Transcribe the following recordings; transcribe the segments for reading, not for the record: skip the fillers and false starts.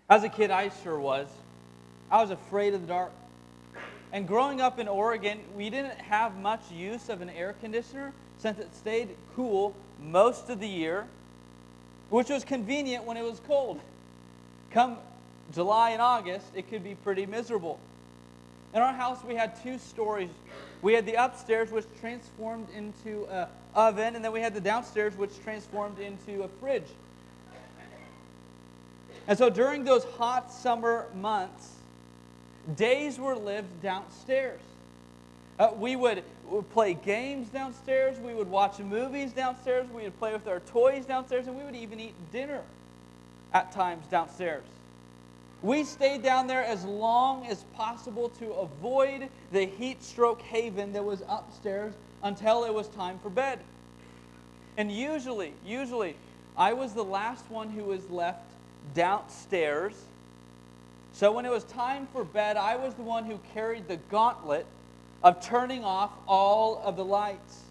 As a kid, I sure was. I was afraid of the dark. And growing up in Oregon, we didn't have much use of an air conditioner since it stayed cool most of the year, which was convenient when it was cold. Come July and August, it could be pretty miserable. In our house, we had 2 stories. We had the upstairs, which transformed into an oven, and then we had the downstairs, which transformed into a fridge. And so during those hot summer months, days were lived downstairs. We would play games downstairs. We would watch movies downstairs. We would play with our toys downstairs, and we would even eat dinner at times downstairs. We stayed down there as long as possible to avoid the heat stroke haven that was upstairs until it was time for bed. And usually, I was the last one who was left downstairs. So when it was time for bed, I was the one who carried the gauntlet of turning off all of the lights,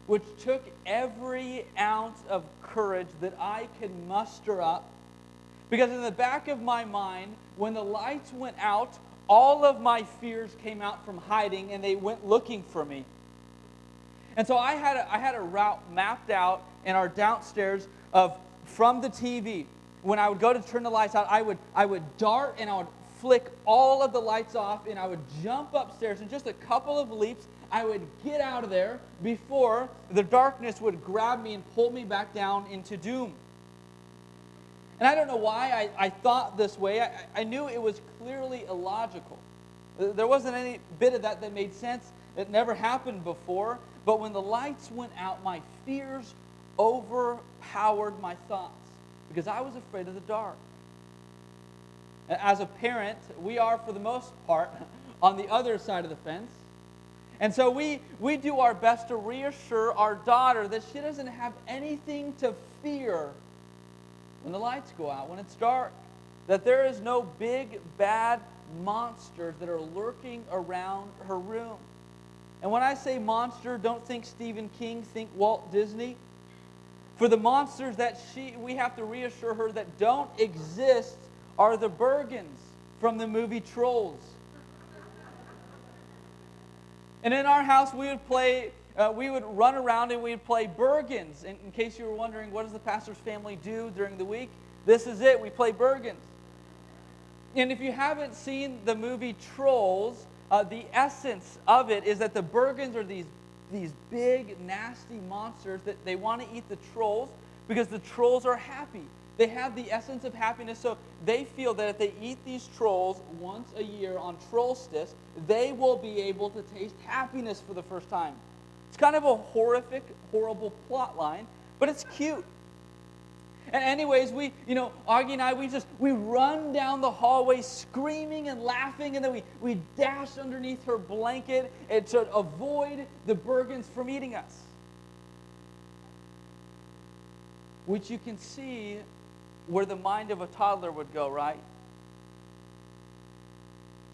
which took every ounce of courage that I could muster up. Because in the back of my mind, when the lights went out, all of my fears came out from hiding and they went looking for me. And so I had a route mapped out in our downstairs from the TV. When I would go to turn the lights out, I would dart and I would flick all of the lights off, and I would jump upstairs. In just a couple of leaps, I would get out of there before the darkness would grab me and pull me back down into doom. And I don't know why I thought this way. I knew it was clearly illogical. There wasn't any bit of that made sense. It never happened before. But when the lights went out, my fears overpowered my thoughts because I was afraid of the dark. As a parent, we are, for the most part, on the other side of the fence. And so we do our best to reassure our daughter that she doesn't have anything to fear when the lights go out, when it's dark. That there is no big, bad monsters that are lurking around her room. And when I say monster, don't think Stephen King, think Walt Disney. For the monsters that we have to reassure her that don't exist are the Bergens from the movie Trolls. And in our house, we would run around and we would play Bergens. And in case you were wondering, what does the pastor's family do during the week? This is it. We play Bergens. And if you haven't seen the movie Trolls, the essence of it is that the Bergens are these big, nasty monsters that they want to eat the trolls because the trolls are happy. They have the essence of happiness, so they feel that if they eat these trolls once a year on Trollstice, they will be able to taste happiness for the first time. It's kind of a horrific, horrible plot line, but it's cute. And anyways, Augie and I, we run down the hallway screaming and laughing, and then we dash underneath her blanket and to avoid the Bergens from eating us. Which you can see where the mind of a toddler would go, right?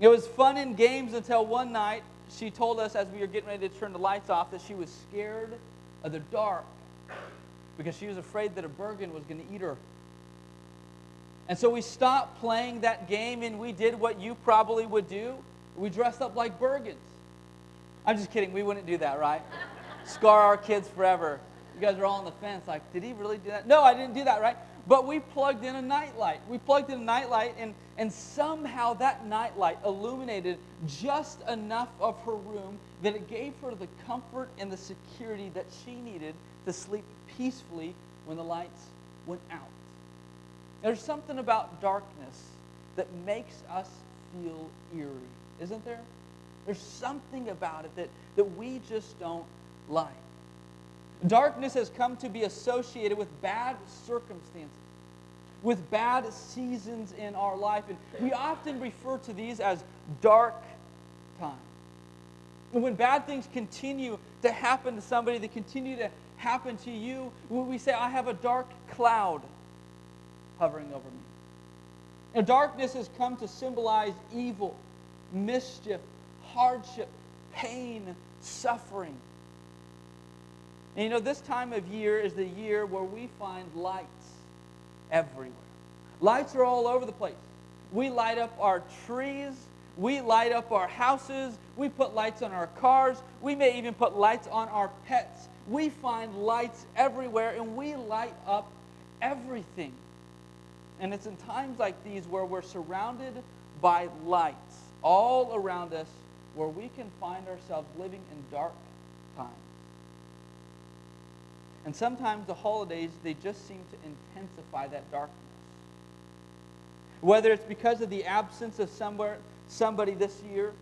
It was fun in games until one night she told us as we were getting ready to turn the lights off that she was scared of the dark because she was afraid that a Bergen was going to eat her. And so we stopped playing that game and we did what you probably would do. We dressed up like Bergens. I'm just kidding. We wouldn't do that, right? Scar our kids forever. You guys are all on the fence like, did he really do that? No, I didn't do that, right? But we plugged in a nightlight. And somehow that nightlight illuminated just enough of her room that it gave her the comfort and the security that she needed to sleep peacefully when the lights went out. There's something about darkness that makes us feel eerie, isn't there? There's something about it that we just don't like. Darkness has come to be associated with bad circumstances, with bad seasons in our life. And we often refer to these as dark times. And when bad things continue to happen to somebody, they continue to happen to you, we say, I have a dark cloud hovering over me. Now, darkness has come to symbolize evil, mischief, hardship, pain, suffering. And this time of year is the year where we find lights everywhere. Lights are all over the place. We light up our trees. We light up our houses. We put lights on our cars. We may even put lights on our pets. We find lights everywhere, and we light up everything. And it's in times like these where we're surrounded by lights all around us, where we can find ourselves living in dark times. And sometimes the holidays, they just seem to intensify that darkness. Whether it's because of the absence of somebody this year,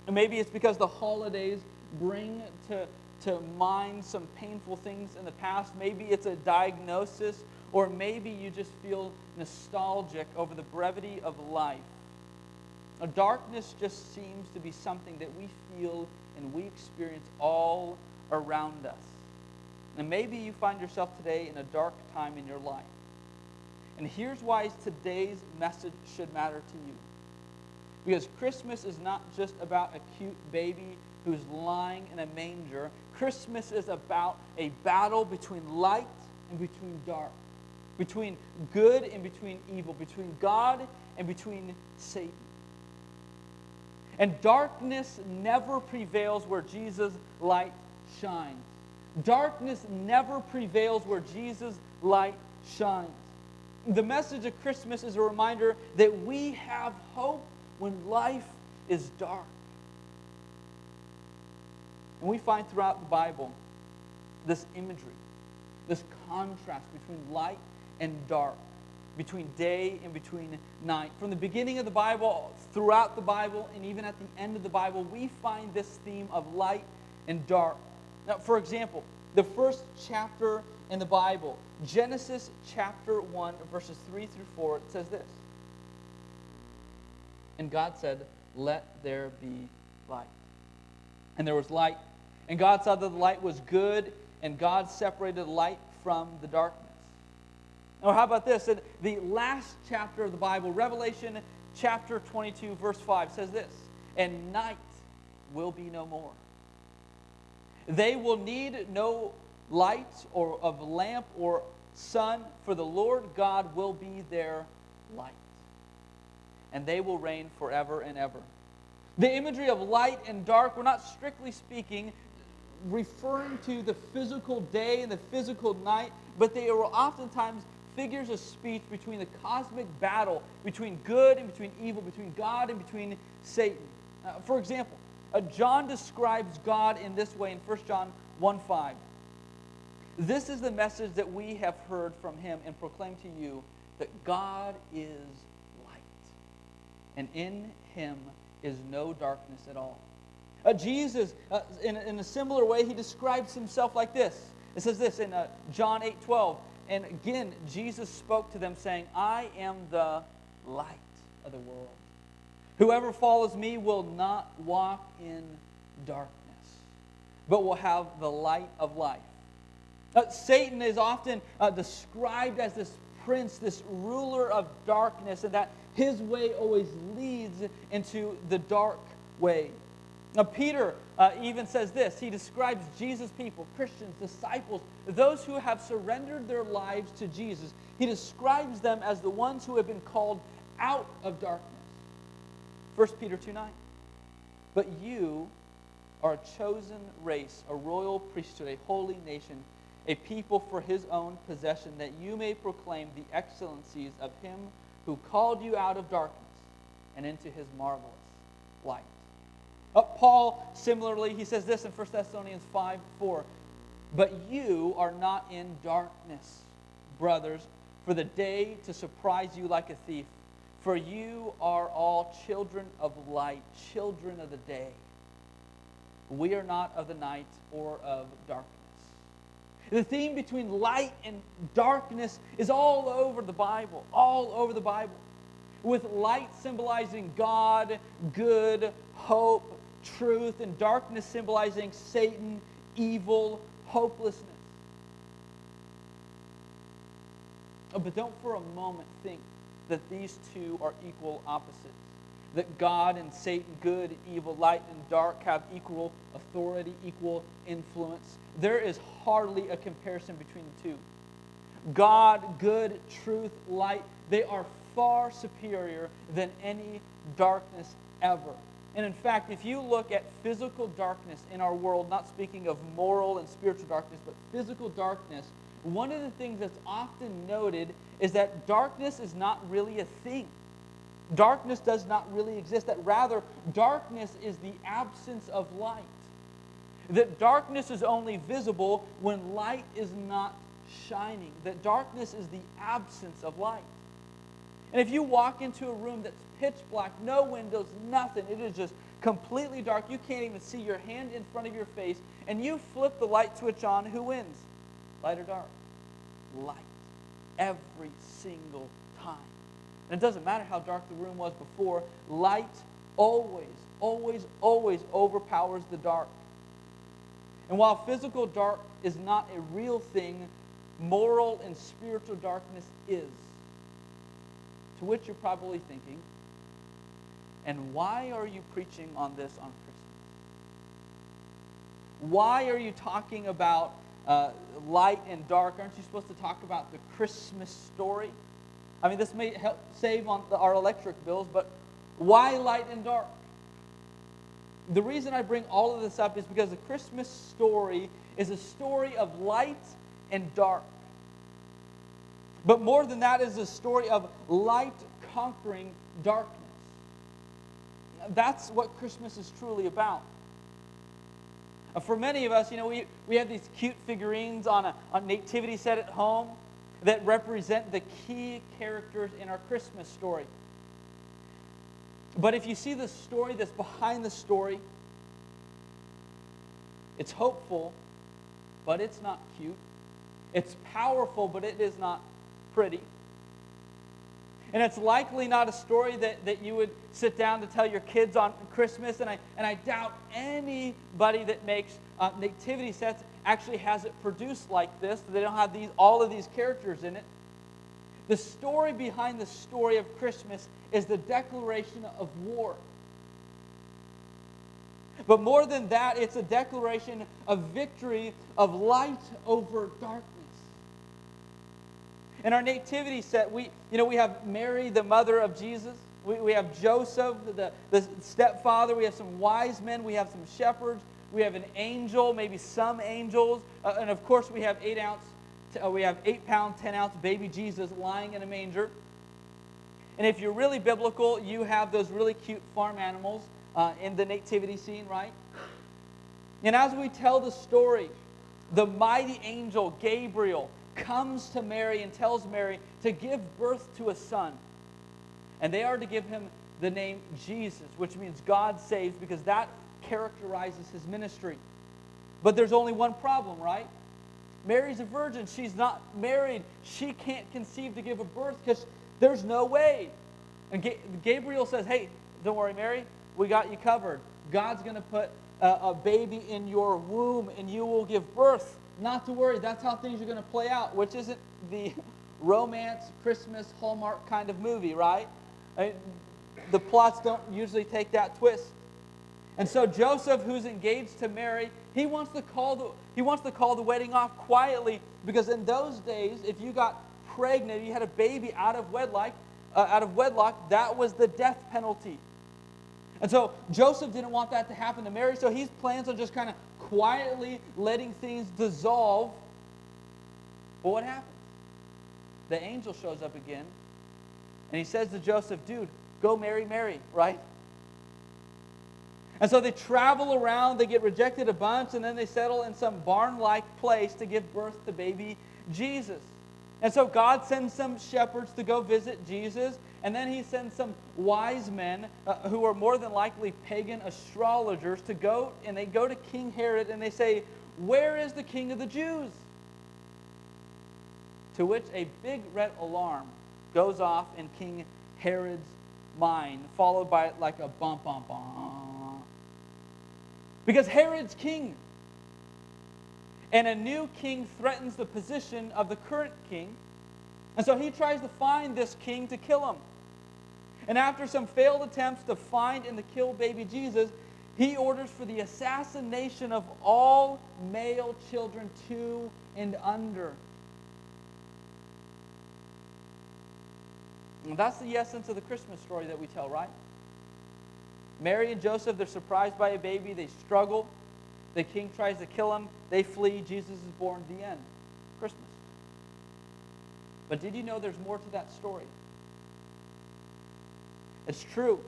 or maybe it's because the holidays bring to mind some painful things in the past. Maybe it's a diagnosis, or maybe you just feel nostalgic over the brevity of life. Darkness just seems to be something that we feel and we experience all around us. And maybe you find yourself today in a dark time in your life. And here's why today's message should matter to you. Because Christmas is not just about a cute baby who's lying in a manger. Christmas is about a battle between light and between dark, between good and between evil, between God and between Satan. And darkness never prevails where Jesus' light shines. Darkness never prevails where Jesus' light shines. The message of Christmas is a reminder that we have hope when life is dark. And we find throughout the Bible this imagery, this contrast between light and dark, between day and between night. From the beginning of the Bible, throughout the Bible, and even at the end of the Bible, we find this theme of light and dark. Now, for example, the first chapter in the Bible, Genesis chapter 1, verses 3 through 4, it says this. And God said, "Let there be light." And there was light. And God saw that the light was good, and God separated light from the darkness. Or how about this? In the last chapter of the Bible, Revelation chapter 22, verse 5 says this, "And night will be no more. They will need no light or of lamp or sun, for the Lord God will be their light. And they will reign forever and ever." The imagery of light and dark, we're not strictly speaking referring to the physical day and the physical night, but they are oftentimes figures of speech between the cosmic battle between good and between evil, between God and between Satan. For example, John describes God in this way in 1 John 1:5. "This is the message that we have heard from him and proclaim to you, that God is light, and in him is no darkness at all." Jesus, in a similar way, he describes himself like this. It says this in John 8:12. And again, Jesus spoke to them saying, "I am the light of the world. Whoever follows me will not walk in darkness, but will have the light of life." Satan is often described as this prince, this ruler of darkness, and that his way always leads into the dark way. Now, Peter even says this. He describes Jesus' people, Christians, disciples, those who have surrendered their lives to Jesus. He describes them as the ones who have been called out of darkness. 1 Peter 2:9. "But you are a chosen race, a royal priesthood, a holy nation, a people for his own possession, that you may proclaim the excellencies of him who called you out of darkness and into his marvelous light." Paul, similarly, he says this in 1 Thessalonians 5:4. "But you are not in darkness, brothers, for the day to surprise you like a thief. For you are all children of light, children of the day. We are not of the night or of darkness." The theme between light and darkness is all over the Bible, all over the Bible. With light symbolizing God, good, hope, truth, and darkness symbolizing Satan, evil, hopelessness. But don't for a moment think that these two are equal opposites. That God and Satan, good, evil, light, and dark, have equal authority, equal influence. There is hardly a comparison between the two. God, good, truth, light, they are far superior than any darkness ever. And in fact, if you look at physical darkness in our world, not speaking of moral and spiritual darkness, but physical darkness, one of the things that's often noted is that darkness is not really a thing. Darkness does not really exist. That rather, darkness is the absence of light. That darkness is only visible when light is not shining. That darkness is the absence of light. And if you walk into a room that's pitch black, no windows, nothing, it is just completely dark, you can't even see your hand in front of your face, and you flip the light switch on, who wins? Light or dark? Light. Every single time. And it doesn't matter how dark the room was before, light always, always, always overpowers the dark. And while physical dark is not a real thing, moral and spiritual darkness is. To which you're probably thinking, and why are you preaching on this on Christmas? Why are you talking about light and dark? Aren't you supposed to talk about the Christmas story? I mean, this may help save on our electric bills, but why light and dark? The reason I bring all of this up is because the Christmas story is a story of light and dark. But more than that, is a story of light conquering darkness. That's what Christmas is truly about. For many of us, we have these cute figurines on a nativity set at home that represent the key characters in our Christmas story. But if you see the story that's behind the story, it's hopeful, but it's not cute. It's powerful, but it is not pretty. And it's likely not a story that you would sit down to tell your kids on Christmas. And I doubt anybody that makes nativity sets actually has it produced like this. They don't have all of these characters in it. The story behind the story of Christmas is the declaration of war. But more than that, it's a declaration of victory of light over darkness. In our nativity set, we have Mary, the mother of Jesus. We have Joseph, the stepfather. We have some wise men. We have some shepherds. We have an angel, maybe some angels. And of course, we have 8-pound, 10-ounce baby Jesus lying in a manger. And if you're really biblical, you have those really cute farm animals in the nativity scene, right? And as we tell the story, the mighty angel Gabriel comes to Mary and tells Mary to give birth to a son. And they are to give him the name Jesus, which means God saves, because that characterizes his ministry. But there's only one problem, right? Mary's a virgin. She's not married. She can't conceive to give a birth because there's no way. And Gabriel says, hey, don't worry, Mary. We got you covered. God's going to put a baby in your womb and you will give birth. Not to worry, that's how things are going to play out, which isn't the romance, Christmas, Hallmark kind of movie, right? The plots don't usually take that twist. And so Joseph, who's engaged to Mary, he wants to call the wedding off quietly, because in those days, if you got pregnant, you had a baby out of wedlock, that was the death penalty. And so Joseph didn't want that to happen to Mary, so he plans on just kind of quietly letting things dissolve. But what happens? The angel shows up again, and he says to Joseph, dude, go marry Mary, right? And so they travel around, they get rejected a bunch, and then they settle in some barn-like place to give birth to baby Jesus. And so God sends some shepherds to go visit Jesus, and then he sends some wise men who are more than likely pagan astrologers to go, and they go to King Herod and they say, where is the King of the Jews? To which a big red alarm goes off in King Herod's mind, followed by like a bum, bum, bum. Because Herod's king. And a new king threatens the position of the current king. And so he tries to find this king to kill him. And after some failed attempts to find and to kill baby Jesus, he orders for the assassination of all male children 2 and under. And that's the essence of the Christmas story that we tell, right? Mary and Joseph, they're surprised by a baby. They struggle. The king tries to kill him. They flee. Jesus is born. The end. Christmas. But did you know there's more to that story? It's true.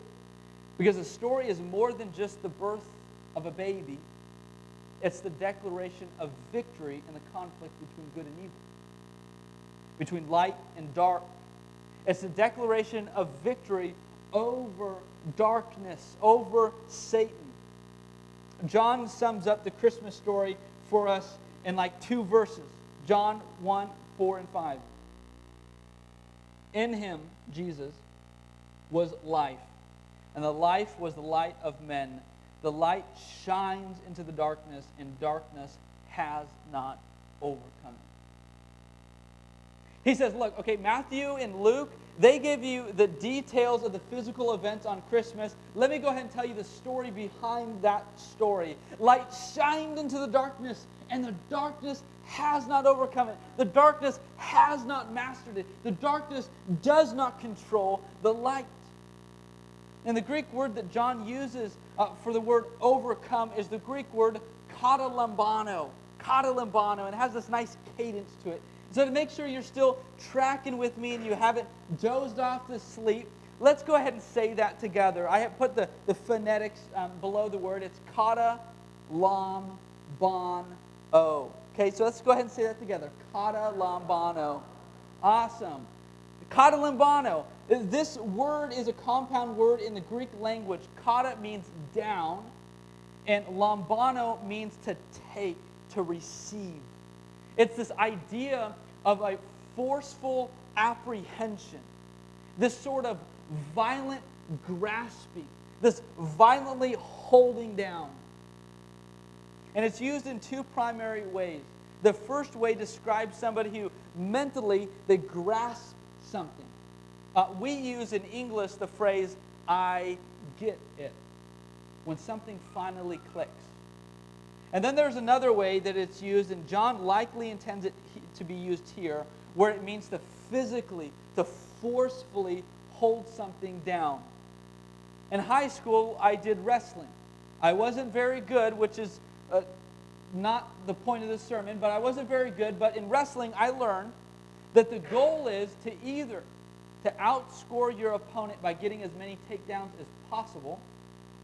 Because the story is more than just the birth of a baby. It's the declaration of victory in the conflict between good and evil, between light and dark. It's the declaration of victory over darkness, over Satan. John sums up the Christmas story for us in like 2 verses. John 1, 4, and 5. In him, Jesus, was life, and the life was the light of men. The light shines into the darkness, and darkness has not overcome it. He says, look, okay, Matthew and Luke, they give you the details of the physical events on Christmas. Let me go ahead and tell you the story behind that story. Light shined into the darkness, and the darkness has not overcome it. The darkness has not mastered it. The darkness does not control the light. And the Greek word that John uses for the word overcome is the Greek word katalambano. Katalambano. And it has this nice cadence to it. So to make sure you're still tracking with me and you haven't dozed off to sleep, let's go ahead and say that together. I have put the phonetics below the word. It's kata, lam, bon, o. Okay, so let's go ahead and say that together. Kata, lambano. Awesome. Katalambano. This word is a compound word in the Greek language. Kata means down, and lambano means to take, to receive. It's this idea of a forceful apprehension, this sort of violent grasping, this violently holding down. And it's used in 2 primary ways. The first way describes somebody who mentally, they grasp something. We use in English the phrase, I get it, when something finally clicks. And then there's another way that it's used, and John likely intends it to be used here, where it means to physically, to forcefully hold something down. In high school, I did wrestling. I wasn't very good, which is not the point of this sermon, but I wasn't very good. But in wrestling, I learned that the goal is to either to outscore your opponent by getting as many takedowns as possible,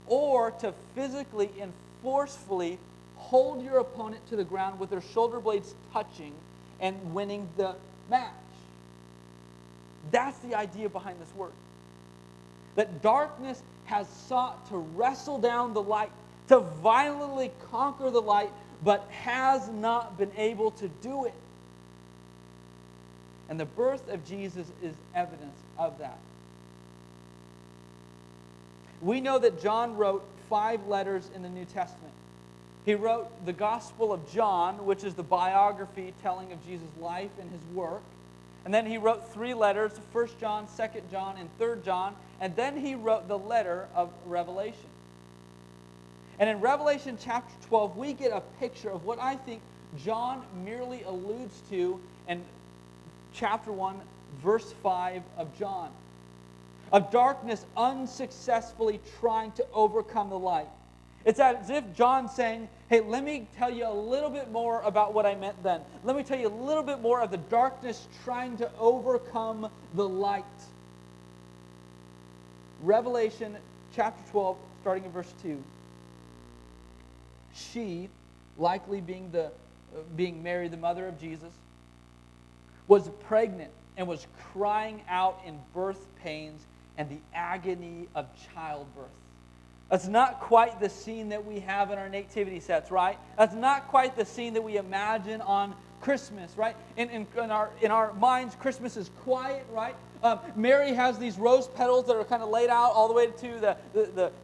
or to physically and forcefully hold your opponent to the ground with their shoulder blades touching and winning the match. That's the idea behind this word. That darkness has sought to wrestle down the light, to violently conquer the light, but has not been able to do it. And the birth of Jesus is evidence of that. We know that John wrote 5 letters in the New Testament. He wrote the Gospel of John, which is the biography telling of Jesus' life and his work. And then he wrote 3 letters, 1 John, 2 John, and 3 John. And then he wrote the letter of Revelation. And in Revelation chapter 12, we get a picture of what I think John merely alludes to in chapter 1, verse 5 of John. Of darkness unsuccessfully trying to overcome the light. It's as if John's saying, hey, let me tell you a little bit more about what I meant then. Let me tell you a little bit more of the darkness trying to overcome the light. Revelation chapter 12, starting in verse 2. She, likely being Mary, the mother of Jesus, was pregnant and was crying out in birth pains and the agony of childbirth. That's not quite the scene that we have in our nativity sets, right? That's not quite the scene that we imagine on Christmas, right? In our minds, Christmas is quiet, right? Mary has these rose petals that are kind of laid out all the way to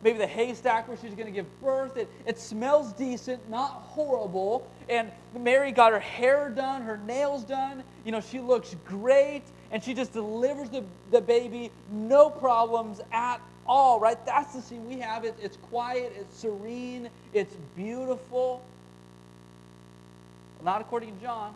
maybe the haystack where she's going to give birth. It smells decent, not horrible. And Mary got her hair done, her nails done. You know, she looks great, and she just delivers the baby, no problems at all, right? That's the scene we have. It's quiet, it's serene, it's beautiful. Not according to John.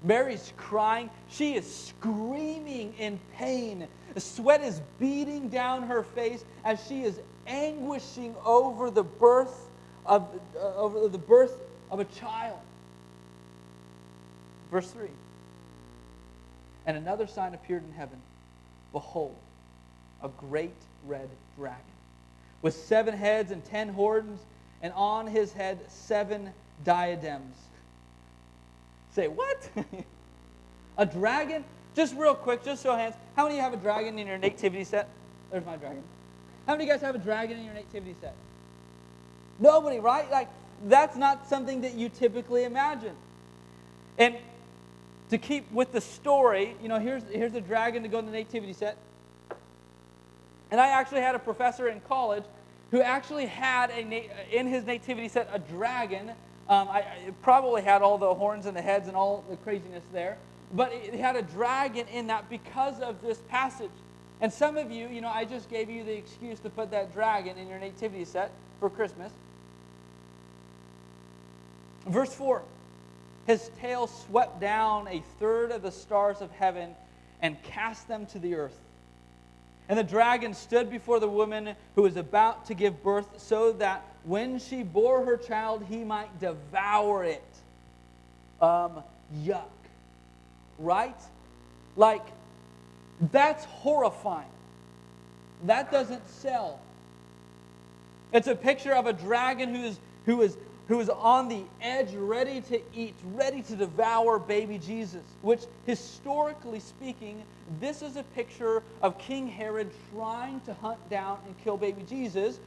Mary's crying. She is screaming in pain. The sweat is beating down her face as she is anguishing over the birth of a child. Verse 3. And another sign appeared in heaven. Behold, a great red dragon, with 7 heads and 10 horns, and on his head 7 diadems. Say, what? A dragon? Just real quick, just show hands. How many of you have a dragon in your nativity set? There's my dragon. How many of you guys have a dragon in your nativity set? Nobody, right? Like, that's not something that you typically imagine. And to keep with the story, here's a dragon to go in the nativity set. And I actually had a professor in college who actually had in his nativity set a dragon. It probably had all the horns and the heads and all the craziness there. But it had a dragon in that because of this passage. And some of you, I just gave you the excuse to put that dragon in your nativity set for Christmas. Verse 4. His tail swept down 1/3 of the stars of heaven and cast them to the earth. And the dragon stood before the woman who was about to give birth, so that when she bore her child, he might devour it. Yuck. Right? Like, that's horrifying. That doesn't sell. It's a picture of a dragon who is on the edge, ready to eat, ready to devour baby Jesus, which, historically speaking, this is a picture of King Herod trying to hunt down and kill baby Jesus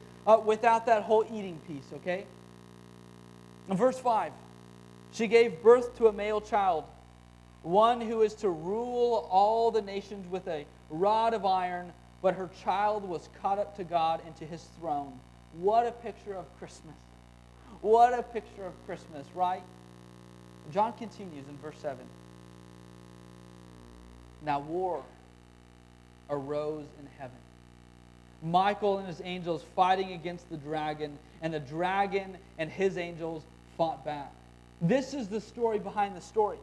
without that whole eating piece, okay? In verse 5, she gave birth to a male child, one who is to rule all the nations with a rod of iron, but her child was caught up to God and to his throne. What a picture of Christmas. What a picture of Christmas, right? John continues in verse 7. Now war arose in heaven. Michael and his angels fighting against the dragon, and the dragon and his angels fought back. This is the story behind the story.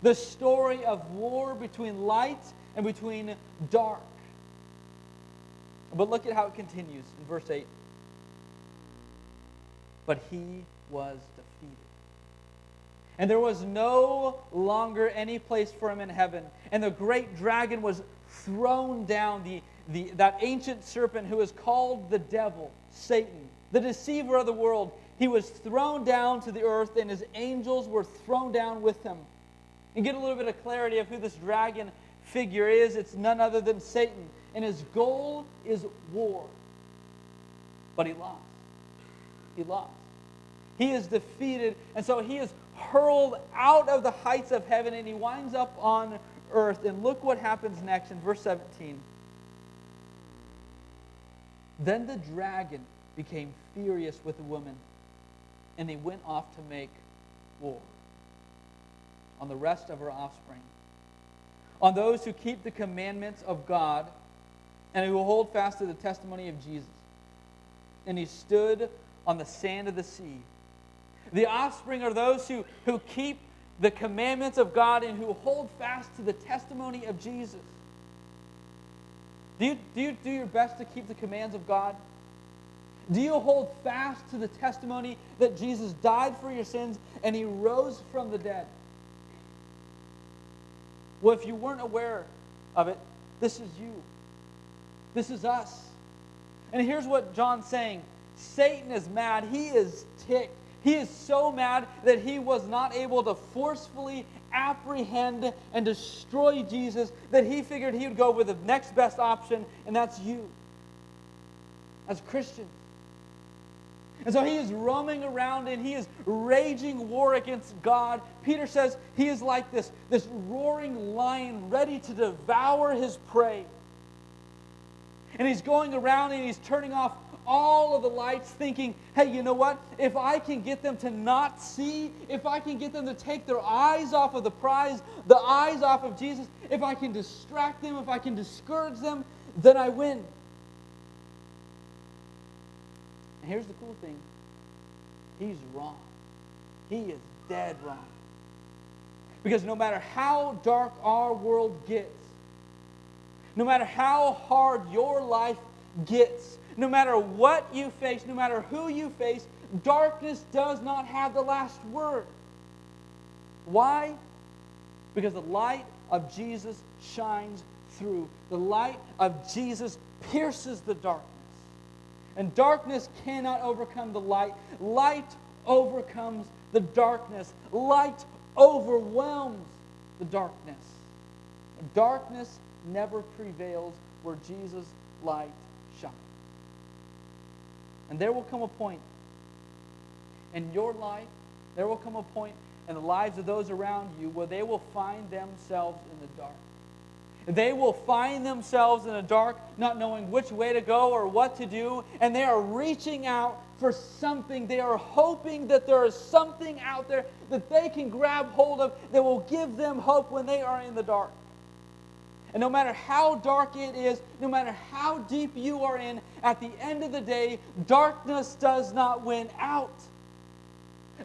The story of war between light and between dark. But look at how it continues in verse 8. But he was defeated. And there was no longer any place for him in heaven. And the great dragon was thrown down, that ancient serpent who is called the devil, Satan, the deceiver of the world. He was thrown down to the earth, and his angels were thrown down with him. And get a little bit of clarity of who this dragon figure is. It's none other than Satan. And his goal is war. But he lost. He lost. He is defeated, and so he is hurled out of the heights of heaven, and he winds up on earth. And look what happens next in verse 17. Then the dragon became furious with the woman, and he went off to make war on the rest of her offspring, on those who keep the commandments of God and who hold fast to the testimony of Jesus. And he stood on the sand of the sea. The offspring are those who keep the commandments of God and who hold fast to the testimony of Jesus. Do you do your best to keep the commands of God? Do you hold fast to the testimony that Jesus died for your sins and he rose from the dead? Well, if you weren't aware of it, this is you. This is us. And here's what John's saying. Satan is mad. He is ticked. He is so mad that he was not able to forcefully apprehend and destroy Jesus, that he figured he would go with the next best option, and that's you, as Christians. And so he is roaming around and he is raging war against God. Peter says he is like this roaring lion ready to devour his prey. And he's going around and he's turning off all of the lights, thinking, hey, you know what? If I can get them to not see, if I can get them to take their eyes off of the prize, the eyes off of Jesus, if I can distract them, if I can discourage them, then I win. And here's the cool thing. He's wrong. He is dead wrong. Because no matter how dark our world gets, no matter how hard your life gets, no matter what you face, no matter who you face, darkness does not have the last word. Why? Because the light of Jesus shines through. The light of Jesus pierces the darkness. And darkness cannot overcome the light. Light overcomes the darkness. Light overwhelms the darkness. Darkness never prevails where Jesus' light shines. And there will come a point in your life, there will come a point in the lives of those around you where they will find themselves in the dark. They will find themselves in the dark, not knowing which way to go or what to do, and they are reaching out for something. They are hoping that there is something out there that they can grab hold of that will give them hope when they are in the dark. And no matter how dark it is, no matter how deep you are in, at the end of the day, darkness does not win out.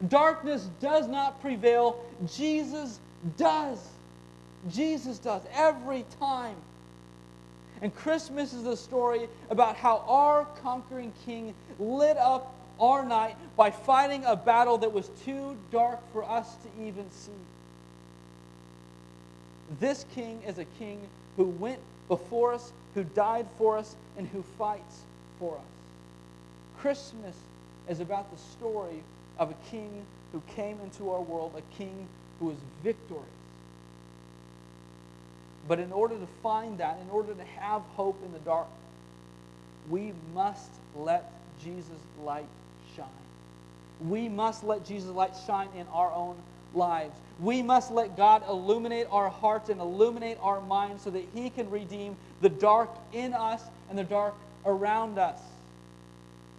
Darkness does not prevail. Jesus does. Jesus does every time. And Christmas is a story about how our conquering King lit up our night by fighting a battle that was too dark for us to even see. This King is a King who went before us, who died for us, and who fights for us. Christmas is about the story of a King who came into our world, a King who was victorious. But in order to find that, in order to have hope in the dark, we must let Jesus' light shine. We must let Jesus' light shine in our own lives. We must let God illuminate our hearts and illuminate our minds so that He can redeem the dark in us and the dark around us.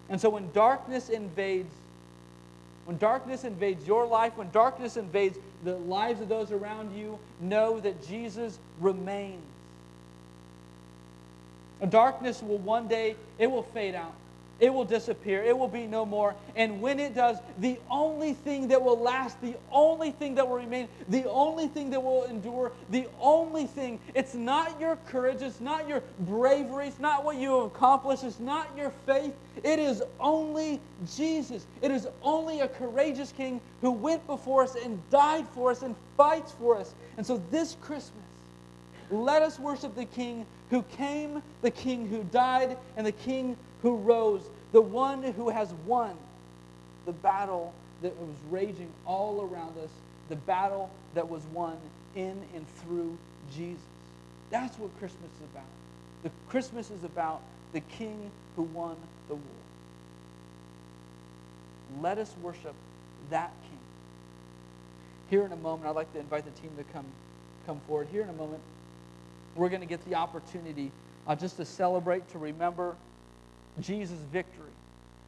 And so when darkness invades your life, when darkness invades the lives of those around you, know that Jesus remains. And darkness will one day, it will fade out. It will disappear. It will be no more. And when it does, the only thing that will last, the only thing that will remain, the only thing that will endure, the only thing, it's not your courage, it's not your bravery, it's not what you have accomplished, it's not your faith. It is only Jesus. It is only a courageous King who went before us and died for us and fights for us. And so this Christmas, let us worship the King who came, the King who died, and the King who rose, the one who has won the battle that was raging all around us, the battle that was won in and through Jesus. That's what Christmas is about. The Christmas is about the King who won the war. Let us worship that King. Here in a moment, I'd like to invite the team to come forward. Here in a moment, we're going to get the opportunity just to celebrate, to remember Jesus' victory.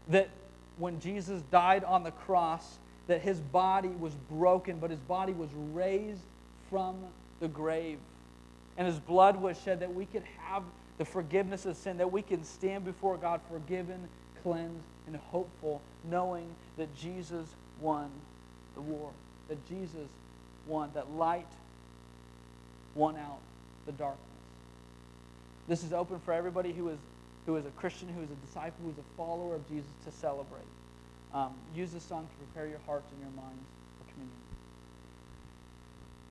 That when Jesus died on the cross, that His body was broken, but His body was raised from the grave. And His blood was shed that we could have the forgiveness of sin, that we can stand before God forgiven, cleansed, and hopeful, knowing that Jesus won the war. That Jesus won, that light won out the darkness. This is open for everybody who is a Christian, who is a disciple, who is a follower of Jesus to celebrate. Use this song to prepare your hearts and your minds for communion.